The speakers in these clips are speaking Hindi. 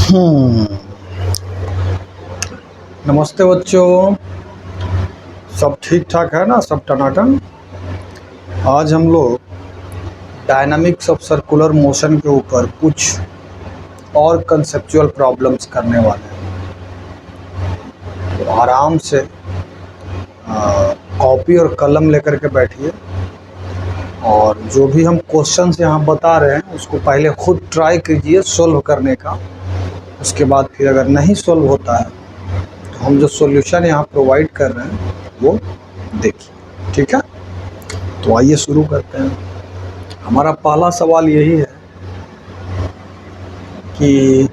हम्म, नमस्ते बच्चों। सब ठीक ठाक है ना, सब टनाटन। आज हम लोग डायनामिक्स ऑफ सर्कुलर मोशन के ऊपर कुछ और कंसेप्चुअल प्रॉब्लम्स करने वाले हैं। तो आराम से कॉपी और कलम लेकर के बैठिए और जो भी हम क्वेश्चंस यहाँ बता रहे हैं उसको पहले खुद ट्राई कीजिए सोल्व करने का। उसके बाद फिर अगर नहीं सोल्व होता है तो हम जो सॉल्यूशन यहाँ प्रोवाइड कर रहे हैं वो देखिए, ठीक है। तो आइए शुरू करते हैं। हमारा पहला सवाल यही है कि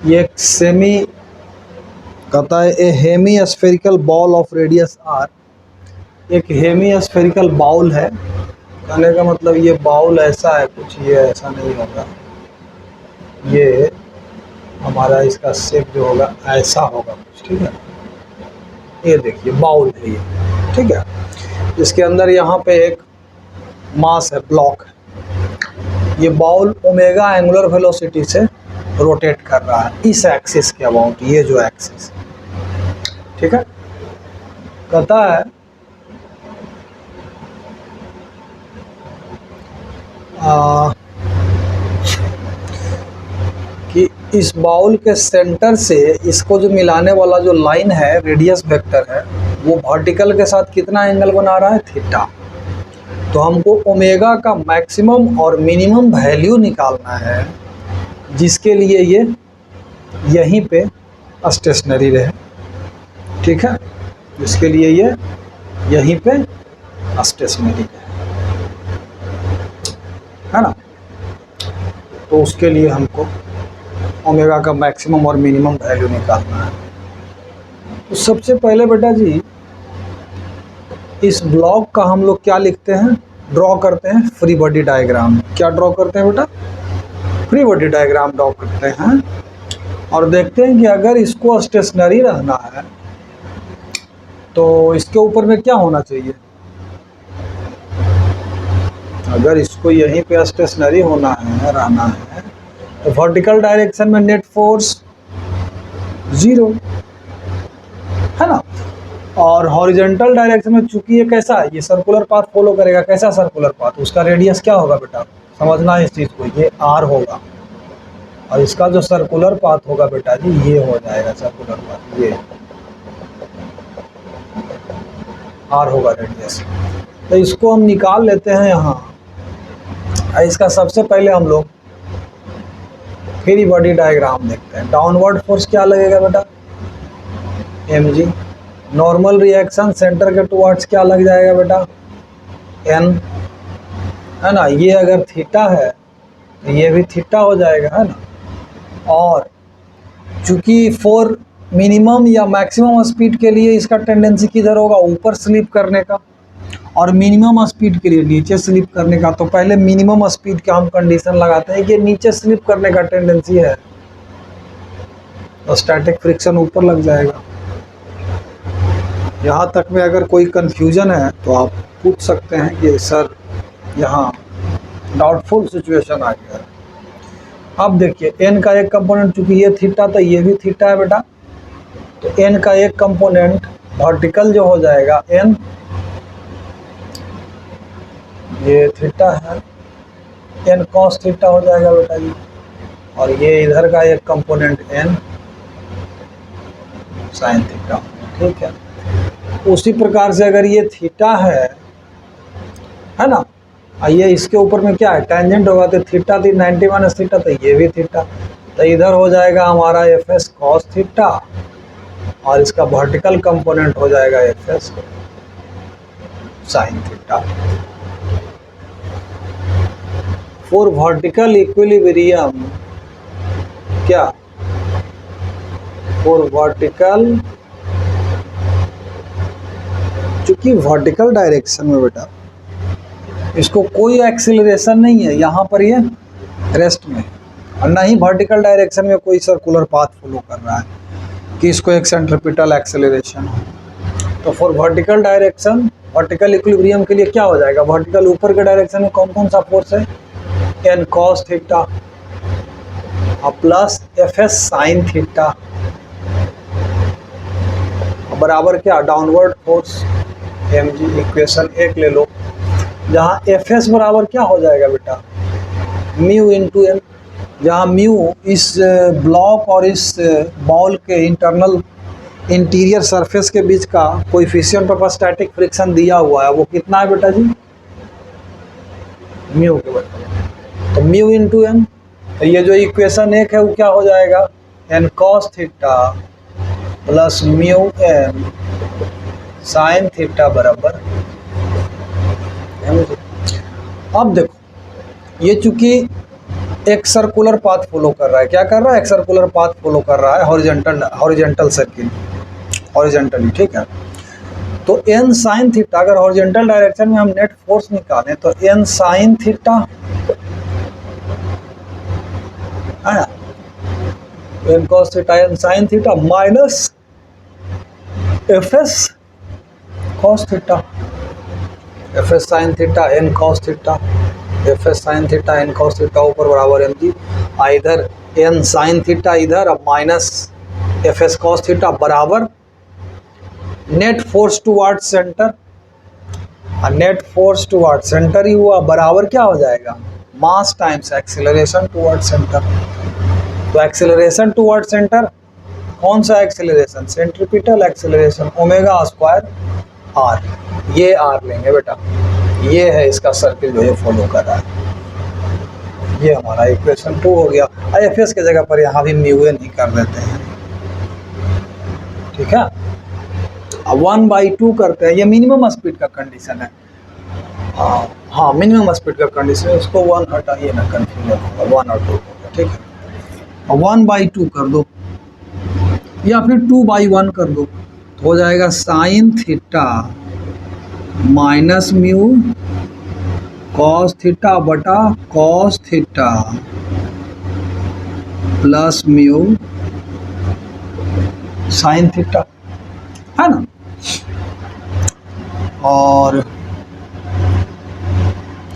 ये एक सेमी कहता है a hemispherical bowl of radius R. एक हेमी स्फेरिकल बाउल है, कहने का मतलब ये बाउल ऐसा है कुछ, ये ऐसा नहीं होगा, ये हमारा इसका शेप जो होगा ऐसा होगा कुछ, ठीक है। ये देखिए बाउल है ये, ठीक है। इसके अंदर यहाँ पे एक मास है, ब्लॉक है। ये बाउल ओमेगा एंगुलर वेलोसिटी से रोटेट कर रहा है इस एक्सिस के अबाउट, ये जो एक्सिस, ठीक है। कहता है कि इस बाउल के सेंटर से इसको जो मिलाने वाला जो लाइन है, रेडियस वेक्टर है, वो वर्टिकल के साथ कितना एंगल बना रहा है, थीटा। तो हमको ओमेगा का मैक्सिमम और मिनिमम वैल्यू निकालना है, जिसके लिए ये यहीं पे स्टेशनरी रहे, ठीक है। इसके लिए ये यहीं पे स्टेशनरी है ना। तो उसके लिए हमको ओमेगा का मैक्सिमम और मिनिमम वैल्यू निकालना है। तो सबसे पहले बेटा जी इस ब्लॉक का हम लोग क्या लिखते हैं, ड्रॉ करते हैं फ्री बॉडी डायग्राम। क्या ड्रॉ करते हैं बेटा, फ्री बॉडी डायग्राम ड्रॉ करते हैं और देखते हैं कि अगर इसको स्टेशनरी रहना है तो इसके ऊपर में क्या होना चाहिए। अगर इसको यहीं पे स्टेशनरी होना है, रहना है, तो वर्टिकल डायरेक्शन में नेट फोर्स 0 है ना। और हॉरिजॉन्टल डायरेक्शन में चूंकि ये कैसा है, ये सर्कुलर पाथ फॉलो करेगा। कैसा सर्कुलर पाथ, उसका रेडियस क्या होगा बेटा, समझना है इस चीज़ को, ये r होगा और इसका जो सर्कुलर पाथ होगा बेटा जी ये हो जाएगा सर्कुलर पाथ, ये r होगा रेडियस। तो इसको हम निकाल लेते हैं यहाँ। इसका सबसे पहले हम लोग फ्री बॉडी डायग्राम देखते हैं। डाउनवर्ड फोर्स क्या लगेगा बेटा, mg। नॉर्मल रिएक्शन सेंटर के टुवर्ड्स क्या लग जाएगा बेटा, n, है ना। ये अगर थीटा है तो ये भी थीटा हो जाएगा, है ना। और चूंकि फॉर मिनिमम या मैक्सिमम स्पीड के लिए इसका टेंडेंसी किधर होगा, ऊपर स्लिप करने का, और मिनिमम स्पीड के लिए नीचे स्लिप करने का। तो पहले मिनिमम स्पीड का हम कंडीशन लगाते हैं कि नीचे स्लिप करने का टेंडेंसी है, तो स्टैटिक फ्रिक्शन ऊपर लग जाएगा। यहाँ तक में अगर कोई कंफ्यूजन है तो आप पूछ सकते हैं कि सर यहाँ डाउटफुल सिचुएशन आ गया है। अब देखिए n का एक कंपोनेंट, चूंकि ये थीटा तो ये भी थीटा है बेटा, तो n का एक कंपोनेंट वर्टिकल जो हो जाएगा n, ये थीटा है, n cos थीटा हो जाएगा बेटा जी। और ये इधर का एक कंपोनेंट n sin थीटा, ठीक है। उसी प्रकार से अगर ये थीटा है ना, ये इसके ऊपर में क्या है, टेंजेंट होगा, तो थीटा थी 90 माइनस थीटा, तो ये भी थीटा, तो इधर हो जाएगा हमारा एफ एस कॉस थीटा और इसका वर्टिकल कंपोनेंट हो जाएगा F S sine theta. For vertical equilibrium, क्या, फॉर वर्टिकल, चूंकि वर्टिकल डायरेक्शन में बेटा इसको कोई एक्सीलरेशन नहीं है, यहाँ पर ये रेस्ट में, और ना ही वर्टिकल डायरेक्शन में कोई सर्कुलर पाथ फॉलो कर रहा है कि इसको एक सेंट्रिपिटल एक्सेलरेशन हो। तो for vertical direction, vertical equilibrium के लिए क्या हो जाएगा, वर्टिकल ऊपर के डायरेक्शन में कौन कौन सा फोर्स है, N cos theta plus F S sine theta बराबर क्या, downward force M G. Equation एक ले लो, जहाँ एफ एस बराबर क्या हो जाएगा बेटा, म्यू इंटू एम, जहाँ म्यू इस ब्लॉक और इस बॉल के इंटीरियर सरफेस के बीच का कोएफिशिएंट ऑफ स्टैटिक फ्रिक्शन दिया हुआ है, वो कितना है बेटा जी, म्यू के बराबर। तो म्यू इंटू एम, तो ये जो इक्वेशन एक है वो क्या हो जाएगा, N cos theta plus mu M sine theta बराबर। अब देखो ये चूंकि एक सर्कुलर पाथ फॉलो कर रहा है, क्या कर रहा है, एक सर्कुलर पाथ फॉलो कर रहा है, हॉरिजॉन्टल सर्किल, हॉरिजॉन्टली, ठीक है। तो एन साइन थीटा, अगर हॉरिजॉन्टल डायरेक्शन में हम नेट फोर्स निकालें तो एन साइन थीटा है, N cos theta N sine theta minus F S cos theta, F S sine theta N cos theta, F S sine theta N cos theta ऊपर बराबर एम जी। इधर एन साइन थीटा इधर, अब minus F S cos theta बराबर net force toward centre, net force toward centre ही हुआ, बराबर क्या हो जाएगा, mass times acceleration toward centre. तो एक्सेलरेशन टुवर्ड सेंटर, कौन सा acceleration, centripetal acceleration, omega square R, ये आर लेंगे बेटा, ये है इसका सर्किल जो ये फॉलो कर रहा है। ये हमारा इक्वेशन 2 हो गया। एफ एस की जगह पर यहाँ भी म्यू एन ही कर देते हैं, ठीक है। अब 1/2 करते हैं, ये मिनिमम स्पीड का कंडीशन है, हाँ मिनिमम स्पीड का कंडीशन है, उसको 1 हटाइए ना, कंफ्यूजन होगा, 1 और 2 होगा, ठीक है। 1/2 कर दो या फिर 2/1 कर दो, तो हो जाएगा sine theta minus mu cos theta बटा cos theta plus mu sine theta, है ना। और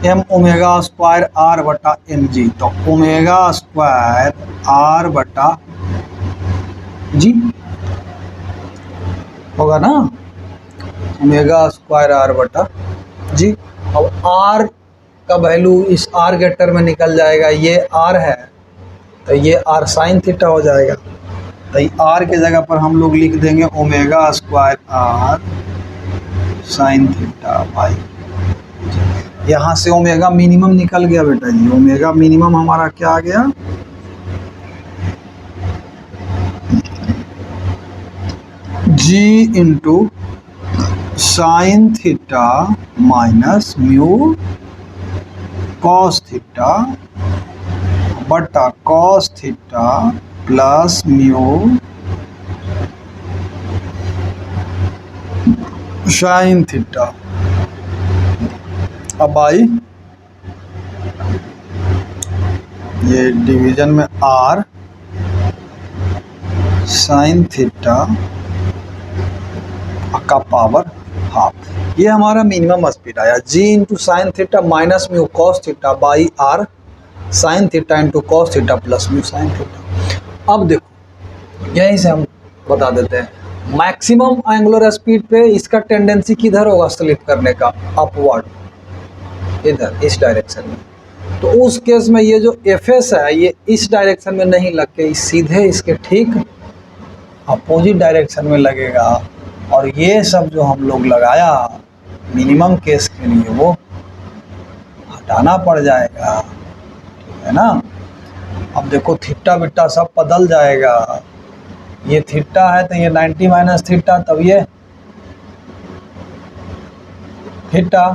एम ओमेगा स्क्वायर आर बटा एम जी, तो ओमेगा स्क्वायर आर बटा जी होगा ना, ओमेगा स्क्वायर आर बटा जी। अब आर का वैल्यू इस आर के टर्म में निकल जाएगा, ये आर है तो ये आर साइन थीटा हो जाएगा, तो आर के जगह पर हम लोग लिख देंगे omega square R sine theta by, यहाँ से ओमेगा मिनिमम निकल गया बेटा जी, ओमेगा मिनिमम हमारा क्या आ गया, G into sine theta minus mu cos theta बटा cos theta plus mu sine theta. अब आई ये डिवीजन में आर साइन थीटा का पावर हाफ, ये हमारा मिनिमम स्पीड आया, G into sine theta minus mu cos theta by R sine theta into cos theta plus mu sine theta. अब देखो यहीं से हम बता देते हैं, मैक्सिमम एंगुलर स्पीड पे इसका टेंडेंसी किधर होगा स्लिप करने का, अपवर्ड, इधर इस डायरेक्शन में। तो उस केस में ये जो एफ एस है ये इस डायरेक्शन में नहीं लग के सीधे इसके ठीक अपोजिट डायरेक्शन में लगेगा, और ये सब जो हम लोग लगाया मिनिमम केस के लिए वो हटाना पड़ जाएगा, ठीक है ना। अब देखो थीटा बिट्टा सब बदल जाएगा, ये थीटा है तो ये 90 माइनस थीटा, तब ये थीटा,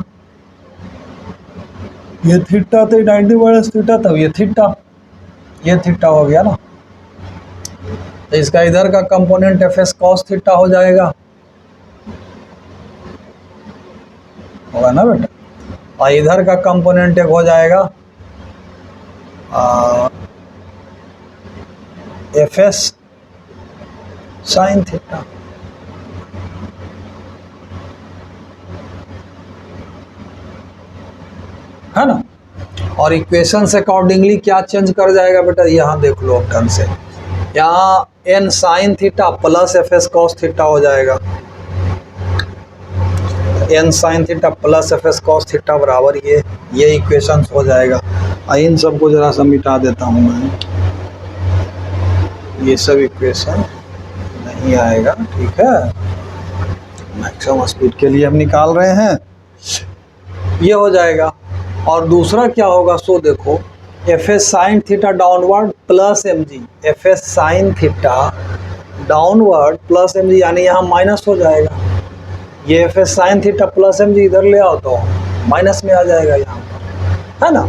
ये थीटा तो 90 माइनस थीटा, तब ये थीटा हो गया ना। तो इसका इधर का component F S cos theta हो जाएगा, होगा ना बेटा, और इधर का कंपोनेंट एक हो जाएगा एफ एस साइन थीटा, और इक्वेशन से अकॉर्डिंगली क्या चेंज कर जाएगा बेटा, यहाँ देख लो अब ढंग से, यहाँ n sign theta plus F S cos theta हो जाएगा, n sign theta plus F S cos theta बराबर ये इक्वेशन हो जाएगा। इन सबको जरा सा मिटा देता हूँ मैं, ये सब इक्वेशन नहीं आएगा, ठीक है। मैक्सिमम स्पीड के लिए हम निकाल रहे हैं, ये हो जाएगा। और दूसरा क्या होगा, सो देखो F S sine theta downward plus M G, F S sine theta downward plus M G, यानी यहाँ माइनस हो जाएगा। ये F S sine theta plus M G इधर ले आओ तो माइनस में आ जाएगा यहाँ पर, है ना।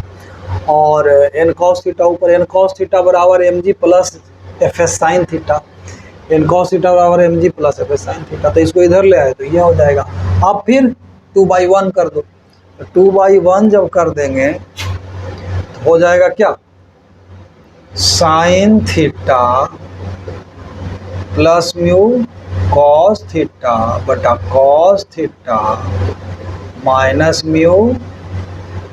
और एन कॉस थीटा ऊपर, एन कॉस थीटा बराबर M G plus F S sine theta, N cos theta बराबर M G plus F S sine theta, तो इसको इधर ले आए तो ये हो जाएगा। अब फिर 2/1 कर दो, 2/1 जब कर देंगे तो हो जाएगा क्या, sine theta plus mu cos theta बटा cos theta minus mu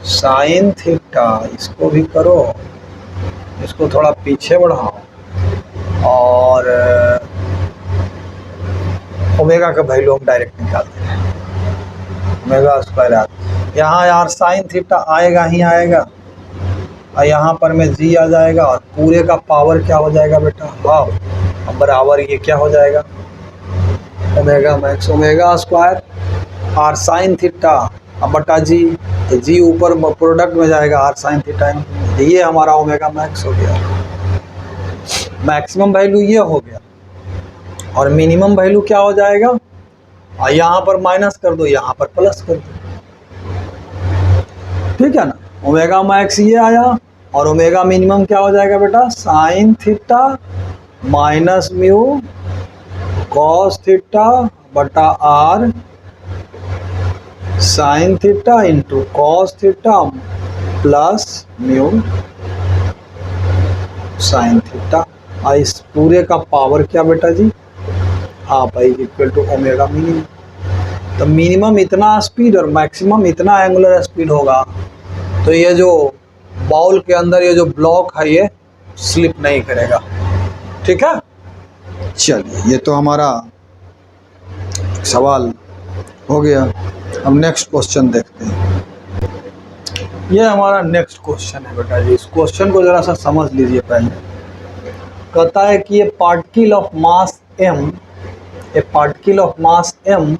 sine theta. इसको भी करो, इसको थोड़ा पीछे बढ़ाओ, और ओमेगा का वैल्यू हम डायरेक्ट निकालते हैं, ओमेगा स्क्वायर आर, यहाँ यार साइन थीटा आएगा ही आएगा, और यहाँ पर में जी आ जाएगा, और पूरे का पावर क्या हो जाएगा बेटा, वाव, अब बराबर ये क्या हो जाएगा, omega max omega square R sine theta अब बटा जी, तो जी ऊपर प्रोडक्ट में जाएगा आर साइन थीटा, ये हमारा ओमेगा मैक्स हो गया। मैक्सिमम वैल्यू ये हो गया, और मिनिमम वैल्यू क्या हो जाएगा, और यहाँ पर माइनस कर दो, यहाँ पर प्लस कर दो, ठीक है ना। ओमेगा मैक्स ये आया, और ओमेगा मिनिमम क्या हो जाएगा बेटा, sine theta minus mu cos theta बटा R sine theta into cos theta plus mu sine theta. इस पूरे का पावर क्या बेटा जी, हाँ भाई, इक्वल टू ओमेगा मिनिमम। तो मिनिमम इतना स्पीड और मैक्सिमम इतना एंगुलर स्पीड होगा, तो ये जो बाउल के अंदर ये जो ब्लॉक है ये स्लिप नहीं करेगा, ठीक है। चलिए, ये तो हमारा सवाल हो गया। अब नेक्स्ट क्वेश्चन देखते हैं। ये हमारा नेक्स्ट क्वेश्चन है बेटा जी, इस क्वेश्चन को जरा सा समझ लीजिए पहले। कहता है कि ए particle of mass m, A particle of mass m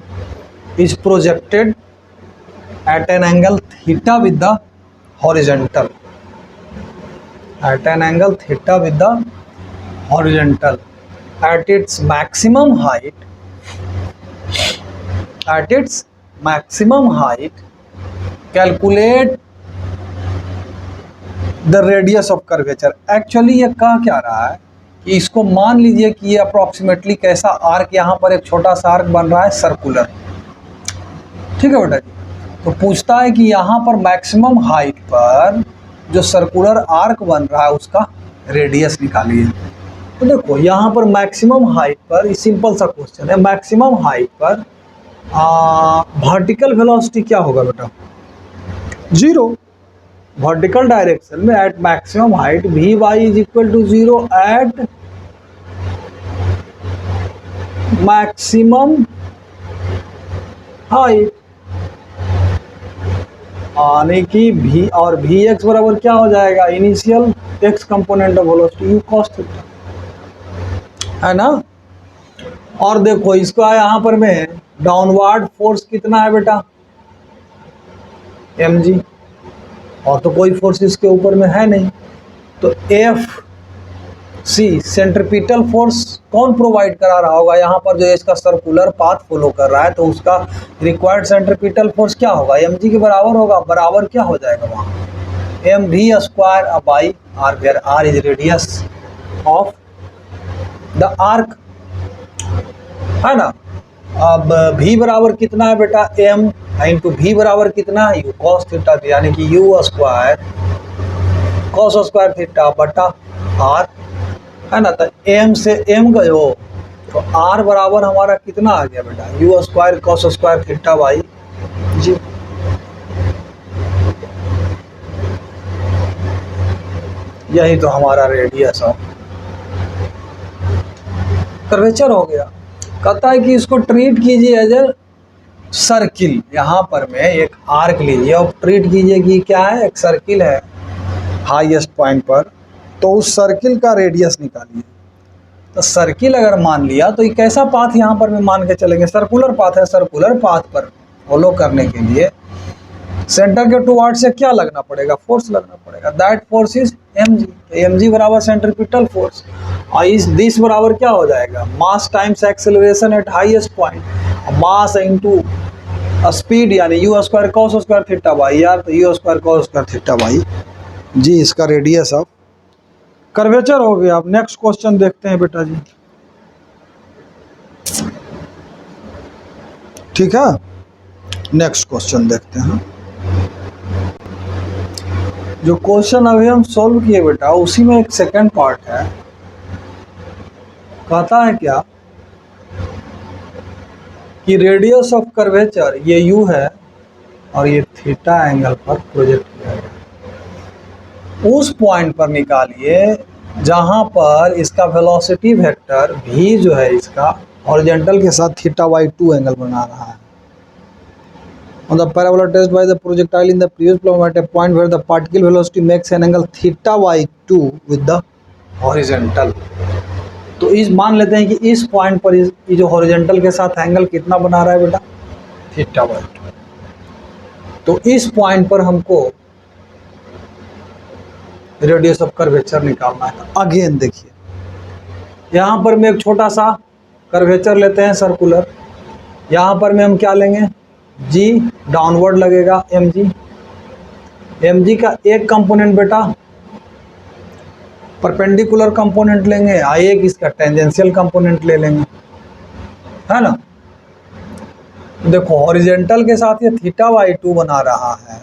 is projected at an angle theta with the horizontal, at an angle theta with the horizontal at its maximum height, at its maximum height calculate the radius of curvature। Actually ये कह क्या रहा है कि इसको मान लीजिए कि ये अप्रॉक्सीमेटली कैसा आर्क, यहाँ पर एक छोटा सा आर्क बन रहा है सर्कुलर, ठीक है बेटा जी। तो पूछता है कि यहाँ पर मैक्सिमम हाइट पर जो सर्कुलर आर्क बन रहा है उसका रेडियस निकालिए। तो देखो यहाँ पर मैक्सिमम हाइट पर, सिंपल सा क्वेश्चन है, मैक्सिमम हाइट पर वर्टिकल वेलोसिटी क्या होगा बेटा, 0। वर्टिकल डायरेक्शन में at maximum height V Y is equal to 0 at maximum height, यानी कि v और वी एक्स बराबर क्या हो जाएगा, initial x component of velocity you cos theta, है ना। और देखो इसका यहाँ पर में डाउनवर्ड फोर्स कितना है बेटा, mg, और तो कोई फोर्स इसके ऊपर में है नहीं, तो एफ सी सेंट्रीपिटल फोर्स कौन प्रोवाइड करा रहा होगा, यहाँ पर जो इसका सर्कुलर पाथ फॉलो कर रहा है, तो उसका रिक्वायर्ड सेंट्रीपिटल फोर्स क्या होगा, mg के बराबर होगा। बराबर क्या हो जाएगा वहाँ, mv square by R, where R is radius of the arc, है ना। अब v बराबर कितना है बेटा, m इंटू वी बराबर कितना है, यू कॉस थीटा, यानी कि you square cos square theta बटा आर, है ना। तो m से m गए हो तो r बराबर हमारा कितना आ गया बेटा, U square cos square theta by G. यही तो हमारा रेडियस ऑफ कर्वेचर हो गया। कहता है कि इसको ट्रीट कीजिए एज ए सर्किल। यहाँ पर में एक आर्क लीजिए और ट्रीट कीजिए कि क्या है, एक सर्किल है हाईएस्ट पॉइंट पर, तो उस सर्किल का रेडियस निकालिए। तो सर्किल अगर मान लिया तो ये कैसा पाथ यहाँ पर में मान के चलेंगे, सर्कुलर पाथ है। सर्कुलर पाथ पर फॉलो करने के लिए सेंटर के टुवर्ड्स से क्या लगना पड़ेगा, फोर्स लगना पड़ेगा। That force is mg। mg बराबर सेंट्रीपिटल फोर्स, और इस दिस बराबर क्या हो जाएगा, mass times acceleration at highest point, mass into speed यानी U square cos square theta by R, तो U square cos square theta by G इसका रेडियस ऑफ कर्वेचर हो गया। अब नेक्स्ट क्वेश्चन देखते हैं बेटा जी, ठीक है। नेक्स्ट क्वेश्चन देखते हैं। जो क्वेश्चन अभी हम सोल्व किए बेटा उसी में एक सेकंड पार्ट है। कहता है क्या कि रेडियस ऑफ कर्वेचर ये u है और ये थीटा एंगल पर प्रोजेक्ट किया गया। उस पॉइंट पर निकालिए जहां पर इसका वेलोसिटी वेक्टर v जो है इसका हॉरिजॉन्टल के साथ थीटा बाई 2 एंगल बना रहा है। On the parabola traced by the projectile in the previous problem at a point where the particle velocity makes an angle theta by 2 with the horizontal। तो इस मान लेते हैं कि इस पॉइंट पर ये जो हॉरिजॉन्टल के साथ एंगल कितना बना रहा है बेटा, थीटा बाई 2। तो इस पॉइंट पर हमको रेडियस ऑफ कर्वेचर निकालना है। अगेन देखिए यहाँ पर मैं एक छोटा सा कर्वेचर लेते हैं सर्कुलर। यहाँ पर में हम क्या लेंगे, जी डाउनवर्ड लगेगा mg का एक कंपोनेंट बेटा परपेंडिकुलर कंपोनेंट लेंगे, एक इसका टेंजेंशियल कंपोनेंट ले लेंगे, है ना। देखो हॉरिजॉन्टल के साथ ये थीटा बाई 2 बना रहा है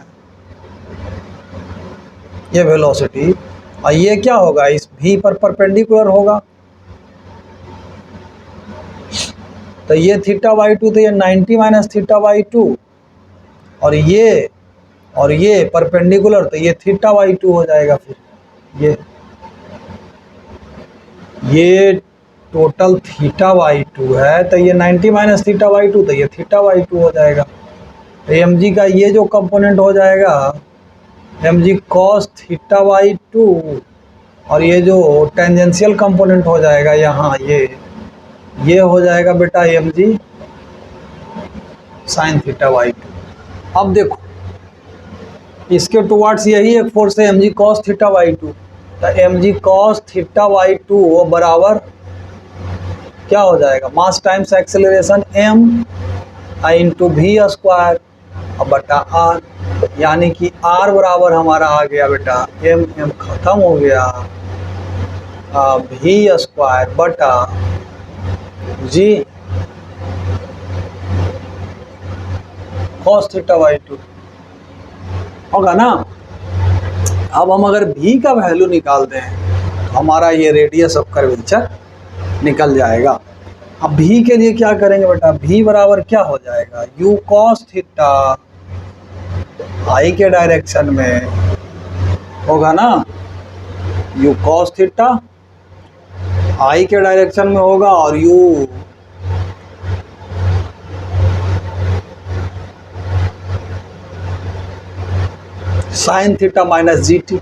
ये वेलोसिटी, और ये क्या होगा, इस v पर परपेंडिकुलर होगा। तो ये थीटा बाई 2, तो ये 90 माइनस थीटा बाई 2, और ये परपेंडिकुलर, तो ये थीटा बाई 2 हो जाएगा। फिर ये टोटल थीटा बाई 2 है, तो ये 90 माइनस थीटा बाई 2, तो ये थीटा बाई 2 हो जाएगा। तो mg का ये जो कंपोनेंट हो जाएगा mg cos थीटा बाई 2, और ये जो टेंजेंशियल कंपोनेंट हो जाएगा यहाँ ये हो जाएगा बेटा mg साइन थीटा बाई 2। अब देखो इसके टुवर्ड्स यही एक फोर्स है mg cos थीटा बाई 2, तो mg cos थीटा बाई 2 बराबर क्या हो जाएगा, mass times acceleration m into V square बटा r, यानी कि r बराबर हमारा आ गया बेटा m खत्म हो गया वी स्क्वायर बटा जी cos थीटा बाई 2 होगा ना। अब हम अगर v का वैल्यू निकाल दें तो हमारा ये रेडियस ऑफ कर्वेचर निकल जाएगा। अब v के लिए क्या करेंगे बेटा, v बराबर क्या हो जाएगा, u cos थीटा i के डायरेक्शन में होगा ना, u cos थीटा i के डायरेक्शन में होगा, और u sign theta minus G T.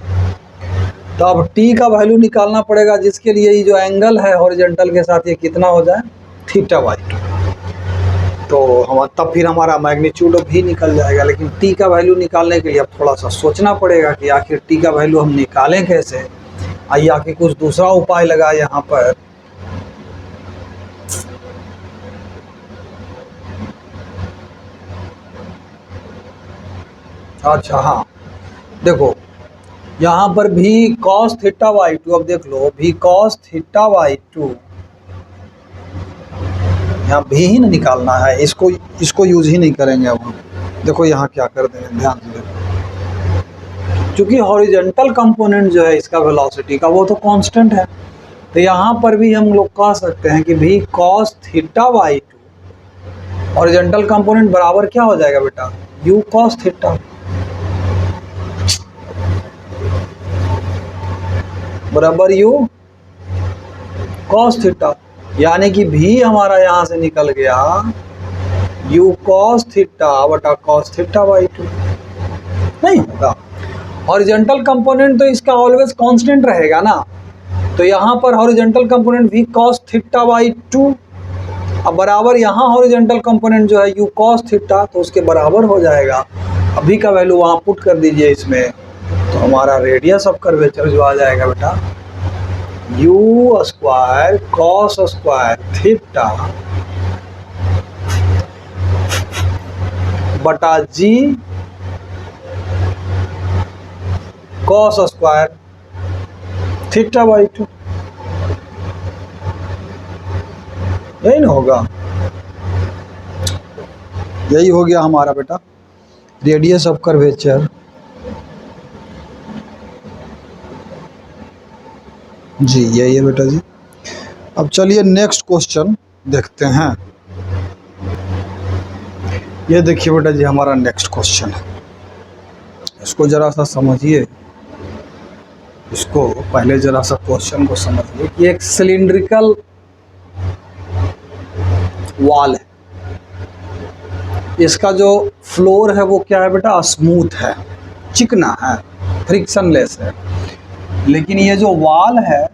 तो अब t का वैल्यू निकालना पड़ेगा, जिसके लिए ये जो एंगल है हॉरिजॉन्टल के साथ ये कितना हो जाए, थीटा बाई 2। तो हम तब फिर हमारा मैग्नीट्यूड ऑफ v निकल जाएगा। लेकिन t का वैल्यू निकालने के लिए अब थोड़ा सा सोचना पड़ेगा कि आखिर t का वैल्यू हम निकालें कैसे। आइए आखिर कुछ दूसरा उपाय लगा यहाँ पर। अच्छा हाँ देखो यहाँ पर भी cos थीटा बाई 2, अब देख लो भी cos थीटा बाई 2, यहाँ भी ही ना निकालना है, इसको यूज ही नहीं करेंगे। अब हम देखो यहाँ क्या कर देंगे, ध्यान से देखो, क्योंकि हॉरिजॉन्टल कंपोनेंट जो है इसका वेलोसिटी का वो तो कांस्टेंट है, तो यहाँ पर भी हम लोग कह सकते हैं कि भी cos theta by 2 horizontal component बराबर क्या हो जाएगा बेटा, u cos थीटा। बराबर यू कॉस थीटा, यानी कि भी हमारा यहां से निकल गया यू कॉस थीटा बटा कॉस थीटा बाई 2। नहीं होगा, हॉरिजॉन्टल कंपोनेंट तो इसका ऑलवेज कांस्टेंट रहेगा ना, तो यहाँ पर हॉरिजॉन्टल कंपोनेंट भी कॉस थीटा बाई 2, अब बराबर यहाँ हॉरिजॉन्टल कंपोनेंट जो है यू कॉस थीटा, तो उसके बराबर हो जाएगा। अभी का वैल्यू वहाँ पुट कर दीजिए इसमें, तो हमारा रेडियस ऑफ कर्वेचर जो आ जाएगा बेटा U square cos square theta बटा जी कॉस स्क्वायर थीटा बाई 2। यही ना होगा, यही हो गया हमारा बेटा रेडियस ऑफ कर्वेचर जी, यही है बेटा जी। अब चलिए नेक्स्ट क्वेश्चन देखते हैं। ये देखिए बेटा जी हमारा नेक्स्ट क्वेश्चन है, इसको जरा सा समझिए, इसको पहले जरा सा क्वेश्चन को समझिए कि एक सिलिंड्रिकल वॉल है, इसका जो फ्लोर है वो क्या है बेटा स्मूथ है, चिकना है, फ्रिक्शनलेस है, लेकिन ये जो वॉल है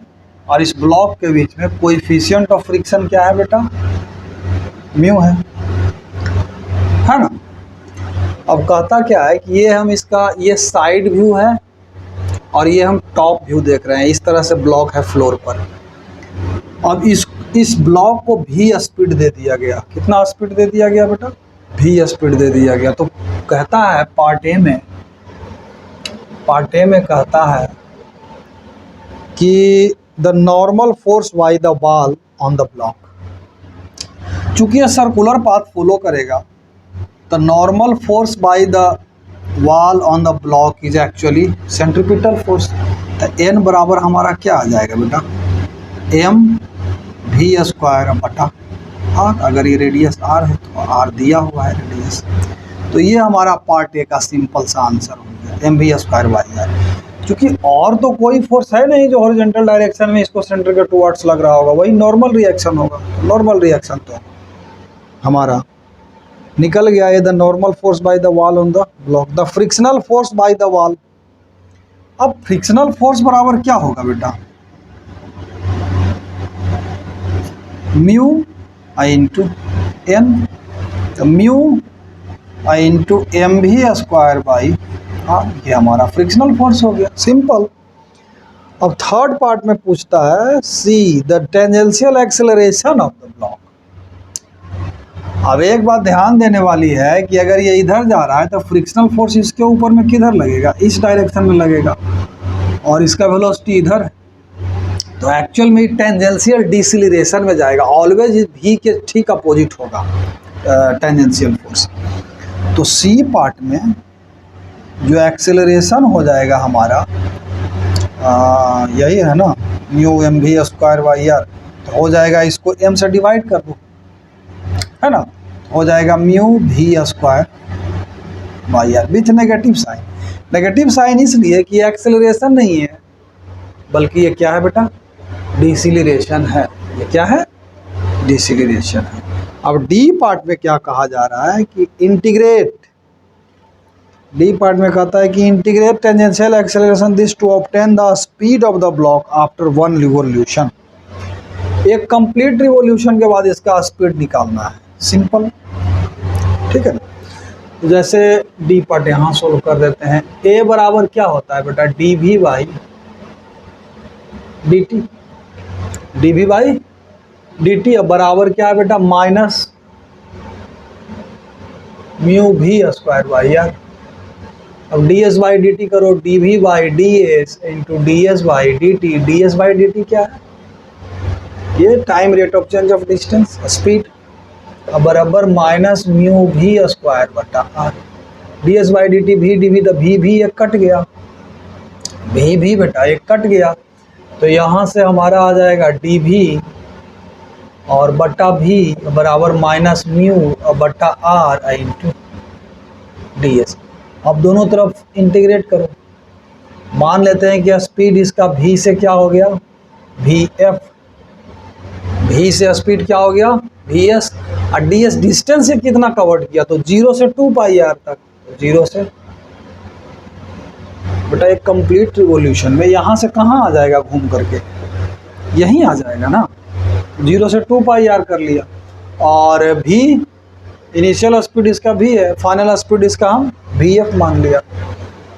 और इस ब्लॉक के बीच में कोएफिशिएंट ऑफ फ्रिक्शन क्या है बेटा म्यू है ना। अब कहता क्या है कि ये हम इसका ये साइड व्यू है और ये हम टॉप व्यू देख रहे हैं, इस तरह से ब्लॉक है फ्लोर पर। अब इस ब्लॉक को भी स्पीड दे दिया गया, कितना स्पीड दे दिया गया बेटा भी स्पीड दे दिया गया। तो कहता है पार्ट ए में कहता है कि the normal force by the wall on the block, चूंकि यह सर्कुलर पाथ फॉलो करेगा, the normal force by the wall on the block is actually centripetal force. तो एन बराबर हमारा क्या आ जाएगा बेटा एम भी स्क्वायर बटा आर, अगर ये रेडियस आर है तो आर दिया हुआ है रेडियस। तो ये हमारा पार्ट ए का सिंपल सा आंसर हो गया एम भी स्क्वायर बाई आर, क्योंकि और तो कोई फोर्स है नहीं जो हॉरिजॉन्टल डायरेक्शन में इसको सेंटर के टुवर्ड्स लग रहा होगा, वही नॉर्मल रिएक्शन होगा। नॉर्मल रिएक्शन तो हमारा निकल गया है the normal force by the wall on the block, the frictional force by the wall. अब फ्रिक्शनल फोर्स बराबर क्या होगा बेटा म्यू आई इंटू एन, तो म्यू आई इंटू एम भी स्क्वायर बाई आर, ये हमारा फ्रिक्शनल फोर्स हो गया, सिंपल। अब थर्ड पार्ट में पूछता है see the tangential acceleration of the block. अब एक बात ध्यान देने वाली है कि अगर ये इधर जा रहा है तो फ्रिक्शनल फोर्स इसके ऊपर में किधर लगेगा इस डायरेक्शन में लगेगा, और इसका वेलोसिटी इधर है, तो एक्चुअल में टेंजेंशियल डिसिलरेशन में जाएगा, ऑलवेज भी के ठीक अपोजिट होगा टेंजेंशियल फोर्स। तो सी पार्ट में जो एक्सेलरेशन हो जाएगा हमारा यही है ना म्यू एम भी स्क्वायर बाई आर, तो हो जाएगा इसको एम से डिवाइड कर दो है ना, हो जाएगा म्यू भी square by R with negative sign. Negative sign इसलिए कि एक्सेलरेशन नहीं है बल्कि ये क्या है बेटा डिसिलरेशन है, ये क्या है डिसिलरेशन है। अब डी पार्ट में क्या कहा जा रहा है कि इंटीग्रेट, डी पार्ट में कहता है कि integrate tangential acceleration this to obtain the speed of the block after one revolution. एक कंप्लीट रिवोल्यूशन के बाद इसका स्पीड निकालना है, सिंपल, ठीक है ना। जैसे डी पार्ट यहाँ सोल्व कर देते हैं, ए बराबर क्या होता है बेटा D V by D T, D V by D T. अब बराबर क्या है बेटा माइनस म्यू भी स्क्वायर बाई आर। अब D S by D T करो, D V by D S into D S by D T. D S by D T क्या है ये time rate of change of distance speed, अब बराबर माइनस म्यू भी स्क्वायर बटा R. D S by D T भी डी भी, तो भी एक कट गया, भी बेटा एक कट गया, तो यहाँ से हमारा आ जाएगा डी भी और बटा भी बराबर माइनस म्यू और बटा आर इंटू डी एस। अब दोनों तरफ इंटीग्रेट करो, मान लेते हैं कि स्पीड इसका v से क्या हो गया, vf, v से स्पीड क्या हो गया, vs, और ds डिस्टेंस से कितना कवर्ड किया, तो 0 से 2 पाई आर तक, 0 से बेटा एक कंप्लीट रिवॉल्यूशन में यहाँ से कहाँ आ जाएगा घूम करके, यहीं आ जाएगा ना, 0 से 2 पाई आर कर लिया। और v इनिशियल स्पीड इसका v है, फाइनल स्पीड इसका हम vf मान लिया।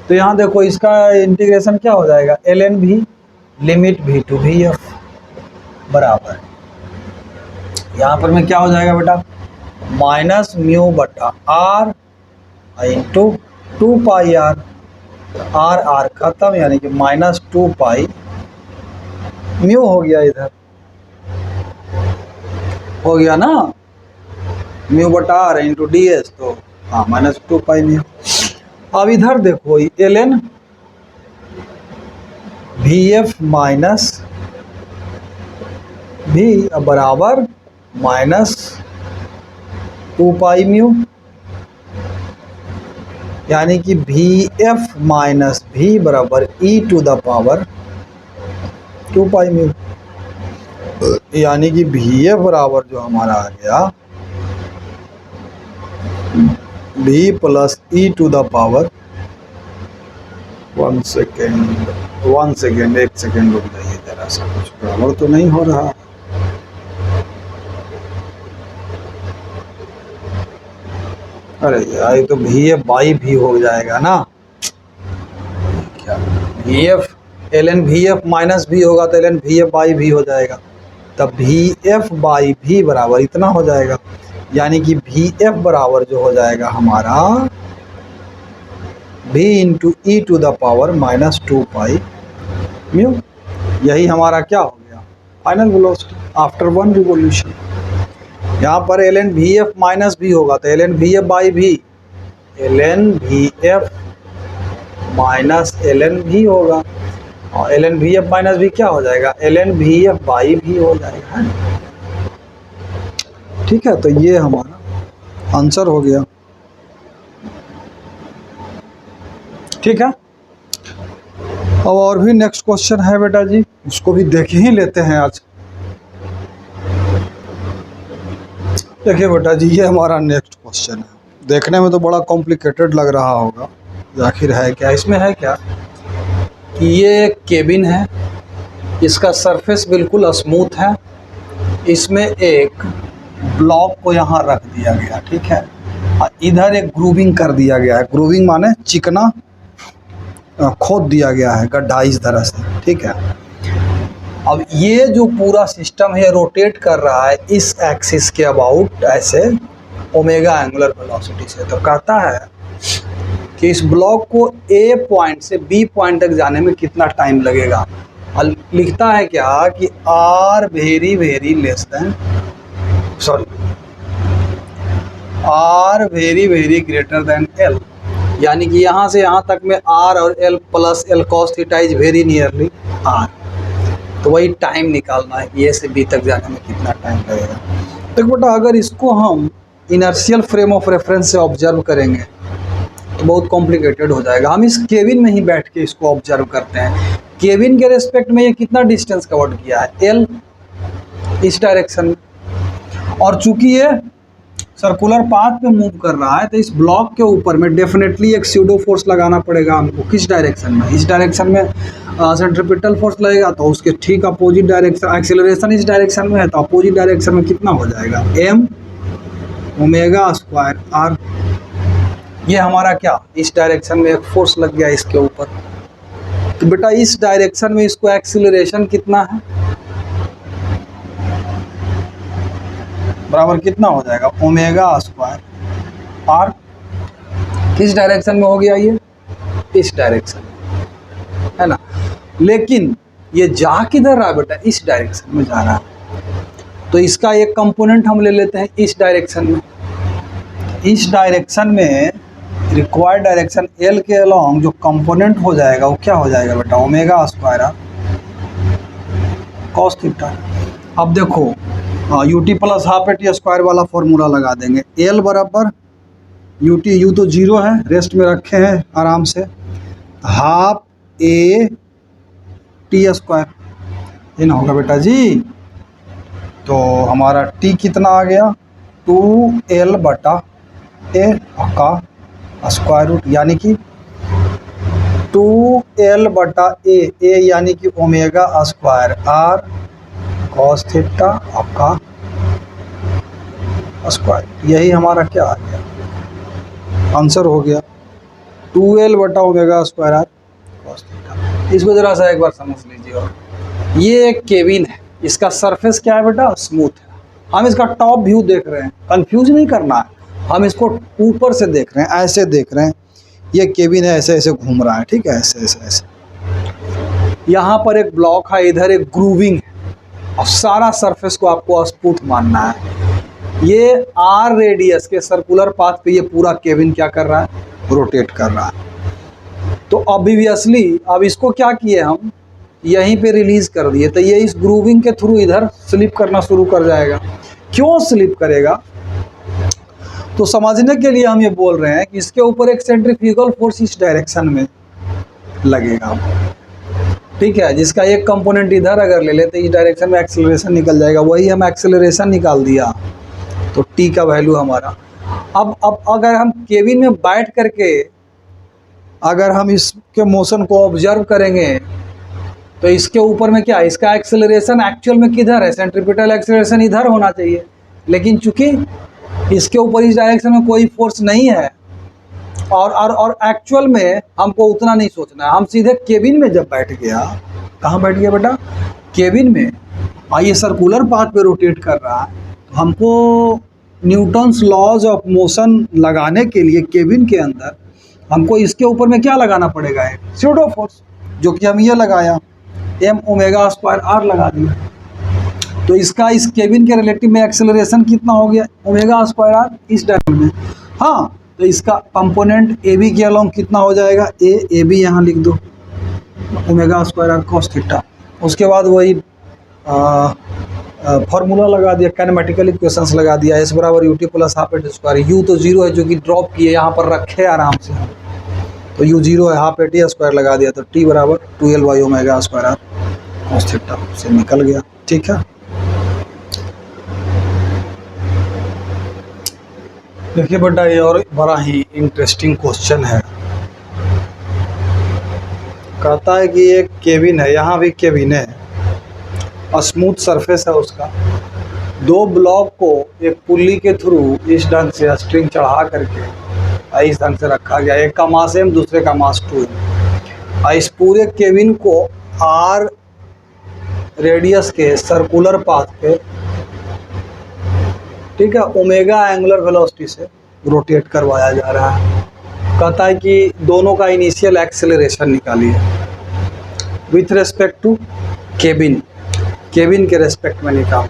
तो यहाँ देखो इसका इंटीग्रेशन क्या हो जाएगा, ln v limit v to vf बराबर, यहाँ पर में क्या हो जाएगा बेटा, माइनस म्यू बटा R into 2 pi R, R R खत्म, यानी कि माइनस 2 पाई म्यू हो गया, इधर हो गया ना, म्यू बटा आर इंटू डी एस, तो हाँ माइनस 2 पाई म्यू। अब इधर देखो L N V F minus भी बराबर माइनस 2 पाई म्यू, यानी कि वी एफ माइनस भी बराबर E to the power 2 pi mu, यानी कि वी एफ बराबर जो हमारा आ गया v plus E to the power 1 second, 1 second, 1 second रुक जाइए जरा सा, कुछ बराबर तो नहीं हो रहा। अरे यार ये तो वी एफ बाई भी हो जाएगा ना, क्या V F L N V F minus भी होगा तो L N V F by भी हो जाएगा, तब वी एफ बाई भी बराबर इतना हो जाएगा, यानी कि वी एफ बराबर जो हो जाएगा हमारा v into E to the power minus 2 pi mu. यही हमारा क्या हो गया फाइनल वेलोसिटी आफ्टर 1 रिवॉल्यूशन। यहाँ पर L N V F minus भी होगा तो L N V F by भी, L N V F minus L N भी होगा, और L N V F minus भी क्या हो जाएगा, L N V F by भी हो जाएगा। ठीक है, तो ये हमारा आंसर हो गया। ठीक है, अब और भी नेक्स्ट क्वेश्चन है बेटा जी, उसको भी देख ही लेते हैं आज। देखिए बेटा जी, ये हमारा नेक्स्ट क्वेश्चन है, देखने में तो बड़ा कॉम्प्लिकेटेड लग रहा होगा, आखिर है क्या इसमें, है क्या कि ये केबिन है, इसका सरफेस बिल्कुल स्मूथ है, इसमें एक ब्लॉक को यहाँ रख दिया गया, ठीक है, इधर एक ग्रूविंग कर दिया गया है, ग्रूविंग माने चिकना खोद दिया गया है गड्ढा इस तरह से, ठीक है। अब ये जो पूरा सिस्टम है रोटेट कर रहा है इस एक्सिस के अबाउट ऐसे ओमेगा एंगुलर वेलोसिटी से, तो कहता है कि इस ब्लॉक को ए पॉइंट से बी पॉइंट तक जाने में कितना टाइम लगेगा। और लिखता है क्या कि R very very less than, sorry R very very greater than L, यानी कि यहाँ से यहाँ तक में आर और L plus L cos theta is very nearly R, तो वही टाइम निकालना है ए से बी तक जाने में कितना टाइम लगेगा। तो बेटा अगर इसको हम इनर्शियल फ्रेम ऑफ रेफरेंस से ऑब्जर्व करेंगे तो बहुत कॉम्प्लिकेटेड हो जाएगा। हम इस केबिन में ही बैठ के इसको ऑब्जर्व करते हैं, केबिन के रेस्पेक्ट में ये कितना डिस्टेंस कवर किया है, एल इस डायरेक्शन में, और चूंकि ये सर्कुलर पाथ पे मूव कर रहा है तो इस ब्लॉक के ऊपर में डेफिनेटली एक स्यूडो फोर्स लगाना पड़ेगा हमको, किस डायरेक्शन में, इस डायरेक्शन में सेंट्रीपिटल फोर्स लगेगा, तो उसके ठीक अपोजिट डायरेक्शन, एक्सेलरेशन इस डायरेक्शन में है तो अपोजिट डायरेक्शन में कितना हो जाएगा, एम ओमेगा स्क्वायर आर। ये हमारा क्या, इस डायरेक्शन में एक फोर्स लग गया इसके ऊपर, तो बेटा इस डायरेक्शन में इसको एक्सेलरेशन कितना है, बराबर कितना हो जाएगा, ओमेगा स्क्वायर आर। किस डायरेक्शन में हो गया, ये इस डायरेक्शन में है ना, लेकिन ये जा किधर रहा बेटा, इस डायरेक्शन में जा रहा है, तो इसका एक कंपोनेंट हम ले लेते हैं इस डायरेक्शन में। इस डायरेक्शन में रिक्वायर्ड डायरेक्शन एल के अलोंग जो कंपोनेंट हो जाएगा वो क्या हो जाएगा बेटा, omega square R cos theta. अब देखो U T plus half A T square वाला फॉर्मूला लगा देंगे, एल बराबर यू टी, यू तो जीरो है रेस्ट में रखे हैं आराम से, हाफ ए टी स्क्वायर, ये ना होगा बेटा जी। तो हमारा टी कितना आ गया 2l बटा ए का स्क्वायर रूट, यानी कि 2l बटा ए यानी कि omega square R cos theta आपका स्क्वायर, यही हमारा क्या आ गया आंसर हो गया 2l बटा omega square R cos theta. इसको जरा सा एक बार समझ लीजिए। और ये एक केबिन है, इसका सरफेस क्या है बेटा स्मूथ है, हम इसका टॉप व्यू देख रहे हैं, कंफ्यूज नहीं करना है, हम इसको ऊपर से देख रहे हैं, ऐसे देख रहे हैं, ये केबिन है ऐसे ऐसे घूम रहा है, ठीक है, ऐसे ऐसे ऐसे। यहाँ पर एक ब्लॉक है, इधर एक ग्रूविंग है, और सारा सरफेस को आपको स्मूथ मानना है। ये आर रेडियस के सर्कुलर पाथ पे ये पूरा केबिन क्या कर रहा है, रोटेट कर रहा है। तो ऑब्वियसली अब इसको क्या किए हम, यहीं पे रिलीज कर दिए, तो ये इस ग्रूविंग के थ्रू इधर स्लिप करना शुरू कर जाएगा। क्यों स्लिप करेगा, तो समझने के लिए हम ये बोल रहे हैं कि इसके ऊपर एक सेंट्रीफ्यूगल फोर्स इस डायरेक्शन में लगेगा, ठीक है, जिसका एक कंपोनेंट इधर अगर ले लेते इस डायरेक्शन में एक्सेलरेशन निकल जाएगा, वही हम एक्सेलरेशन निकाल दिया, तो टी का वैल्यू हमारा। अब अगर हम केबिन में बैठ करके अगर हम इसके मोशन को ऑब्जर्व करेंगे तो इसके ऊपर में क्या, इसका एक्सेलरेशन एक्चुअल में किधर है, सेंट्रीपिटल एक्सेलरेशन इधर होना चाहिए, लेकिन चूंकि इसके ऊपर इस डायरेक्शन में कोई फोर्स नहीं है और एक्चुअल में हमको उतना नहीं सोचना है, हम सीधे केबिन में जब बैठ गया, कहाँ बैठ गया बेटा, केबिन में, और ये सर्कुलर पाथ पे रोटेट कर रहा है, तो हमको न्यूटन्स लॉज ऑफ मोशन लगाने के लिए केबिन के अंदर हमको इसके ऊपर में क्या लगाना पड़ेगा, एक स्यूडो फोर्स, जो कि हम ये लगाया एम ओमेगा स्क्वायर आर लगा दिया। तो इसका इस केबिन के रिलेटिव में एक्सेलरेशन कितना हो गया, ओमेगा स्क्वायर आर इस डायरेक्शन में। हाँ, तो इसका कंपोनेंट ए बी के अलोंग कितना हो जाएगा, ए बी यहाँ लिख दो, omega square R cos theta. उसके बाद वही फार्मूला लगा दिया, कैनेमेटिकल इक्वेशंस लगा दिया, एस बराबर U T plus half A T square, U तो जीरो है जो कि ड्रॉप किए यहाँ पर रखे आराम से, तो यू जीरो है, हाफ एट स्क्वायर लगा दिया, तो टी बराबर 2l by omega square R cos theta से निकल गया, ठीक है। देखिए बेटा ये और बड़ा ही इंटरेस्टिंग क्वेश्चन है, कहता है कि एक केबिन है, यहाँ भी केबिन है, स्मूथ सरफेस है उसका, दो ब्लॉक को एक पुल्ली के थ्रू इस ढंग से स्ट्रिंग चढ़ा करके इस ढंग से रखा गया, एक का मास m दूसरे का मास 2m, इस पूरे केबिन को r रेडियस के सर्कुलर पाथ पे, ठीक है, ओमेगा एंगुलर वेलोसिटी से रोटेट करवाया जा रहा है। कहता है कि दोनों का इनिशियल एक्सेलरेशन निकालिए with respect to cabin, cabin के रेस्पेक्ट में निकाल।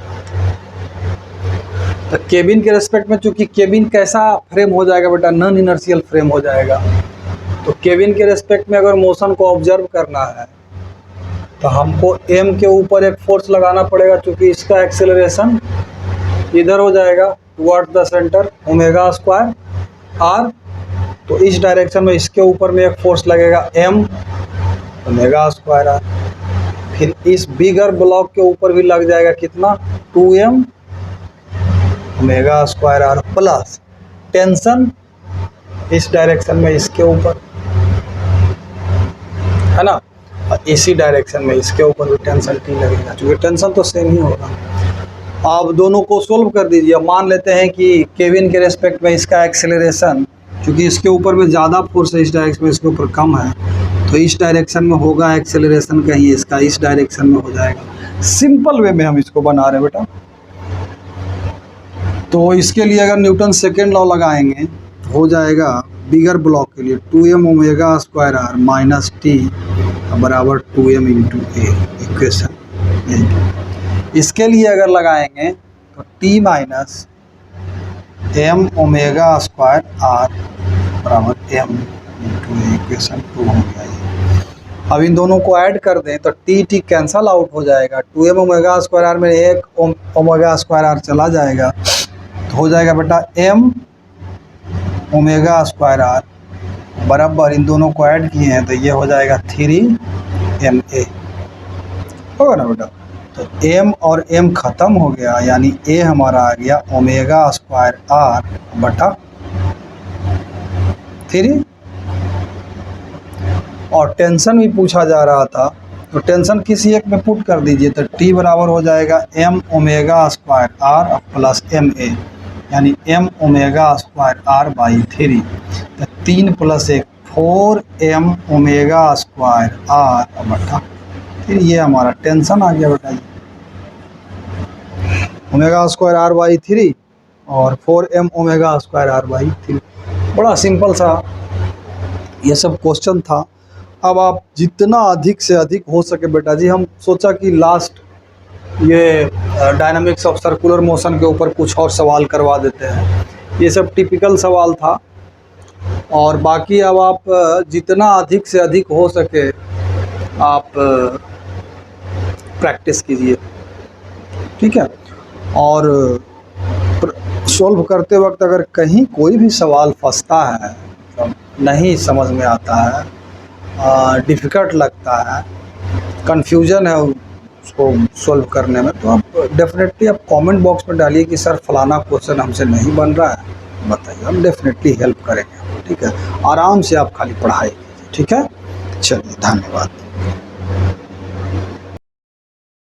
तो केबिन के रेस्पेक्ट में, चूंकि केबिन कैसा फ्रेम हो जाएगा बेटा, नॉन इनर्शियल फ्रेम हो जाएगा, तो केबिन के रेस्पेक्ट में अगर मोशन को ऑब्जर्व करना है तो हमको m के ऊपर एक फोर्स लगाना पड़ेगा, चूंकि इसका एक्सेलरेशन इधर हो जाएगा toward the centre omega square r, तो इस डायरेक्शन में इसके ऊपर में एक फोर्स लगेगा m ओमेगा स्क्वायर r, फिर इस बिगर ब्लॉक के ऊपर भी लग जाएगा कितना 2m omega square R plus tension इस डायरेक्शन में इसके ऊपर है ना, और इसी डायरेक्शन में इसके ऊपर भी टेंशन टी लगेगा, क्योंकि टेंशन तो सेम ही होगा। आप दोनों को सोल्व कर दीजिए। मान लेते हैं कि केबिन के रेस्पेक्ट में इसका एक्सेलरेशन, क्योंकि इसके ऊपर में ज़्यादा फोर्स है, इस डायरेक्शन में इसके ऊपर कम है, तो इस डायरेक्शन में होगा एक्सेलरेशन कहीं इसका इस डायरेक्शन में हो जाएगा। सिंपल वे में हम इसको बना रहे हैं बेटा। तो इसके लिए अगर न्यूटन सेकेंड लॉ लगाएंगे हो जाएगा बिगर ब्लॉक के लिए 2m omega square R minus T बराबर 2m इंटू ए इक्वेशन। इसके लिए अगर लगाएंगे तो t minus m omega square R बराबर m इंटू ए इक्वेशन 2 हो गया ये। अब इन दोनों को ऐड कर दें तो t कैंसल आउट हो जाएगा, 2m ओमेगा स्क्वायर आर में एक ओमेगा स्क्वायर आर चला जाएगा, तो हो जाएगा बेटा m ओमेगा स्क्वायर आर बराबर इन दोनों को ऐड किए हैं तो ये हो जाएगा 3ma, होगा ना बेटा। तो m और m ख़त्म हो गया, यानी a हमारा आ गया ओमेगा स्क्वायर r बटा 3। और टेंशन भी पूछा जा रहा था, तो टेंशन किसी एक में पुट कर दीजिए, तो t बराबर हो जाएगा m omega square r plus ma, यानी m omega square r by 3। तो 3 + 1 4m ओमेगा स्क्वायर r बटा 3। ये हमारा टेंशन आ गया बेटा जी, ओमेगा स्क्वायर r बाई 3 और 4m omega square r by 3। बड़ा सिंपल सा ये सब क्वेश्चन था। अब आप जितना अधिक से अधिक हो सके बेटा जी, हम सोचा कि लास्ट ये डायनामिक्स ऑफ सर्कुलर मोशन के ऊपर कुछ और सवाल करवा देते हैं। ये सब टिपिकल सवाल था, और बाकी अब आप जितना अधिक से अधिक हो सके आप प्रैक्टिस कीजिए, ठीक है। और सॉल्व करते वक्त अगर कहीं कोई भी सवाल फंसता है, नहीं समझ में आता है, डिफ़िकल्ट लगता है, कन्फ्यूजन है उसको सॉल्व करने में, तो आप डेफिनेटली आप कमेंट बॉक्स में डालिए कि सर फलाना क्वेश्चन हमसे नहीं बन रहा है, बताइए, हम डेफिनेटली हेल्प करेंगे, ठीक है। आराम से आप खाली पढ़ाई कीजिए, ठीक है। चलिए, धन्यवाद।